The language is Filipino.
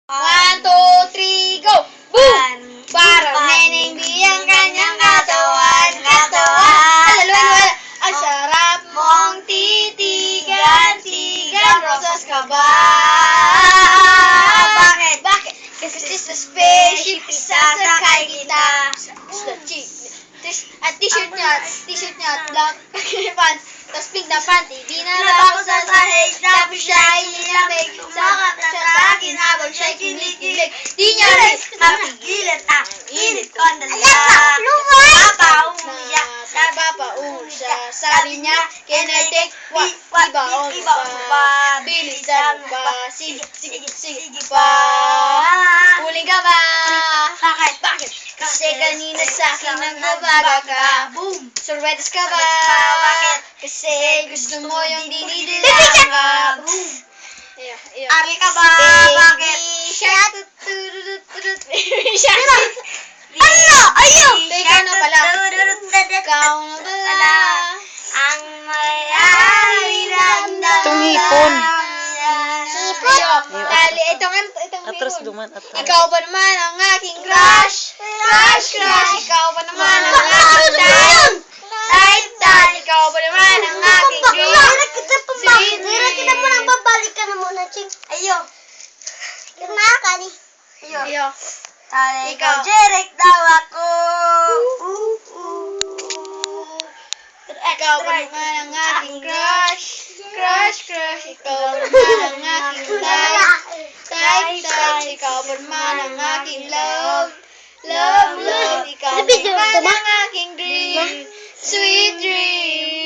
1, 2, 3, go! Boom! Parang neneng biyang kanyang katawan. Alaluan, ang sarap mong titigan. Rosas ka ba? Bakit? Kasi sa spaceship, isasakay kita. At t-shirt niya, black pants, tapos pink na panty. Binaba ko sa sahig, tapos siya inilamig. Sakap na sa akin habang siya'y kinikilig. Di niya rin mapigilan ang init ko na Napapauwi siya. Sabi niya, can I take what? Ibaon pa. Bilisan mo pa. Sige pa. Huli ka ba? Bakit? Kasi kanina sa akin nagbabaga ka. Boom! Sorbetes ka ba? Bakit? Kasi gusto mo yung dinidilaan ka. Boom! Ari ka ba? Bakit? Baby shark. Ano? Ayaw! Ikaw na pala. Ikaw na pala. Ang may-ari ng Itong hipon. Atras duman at Ikaw ba naman ang aking crush? Ikaw ba naman ang aking type? Ikaw ba naman ang aking dream? Kita mo nang babalikan mo na, Ching. Ayo. Kumakani. Iyo. Ikaw, Jerek daw ako. Ikaw ba naman ang aking crush? Ikaw ba naman ang aking type? Ikaw ba naman ang aking love? Ikaw ba naman ang aking dream? Sweet dream.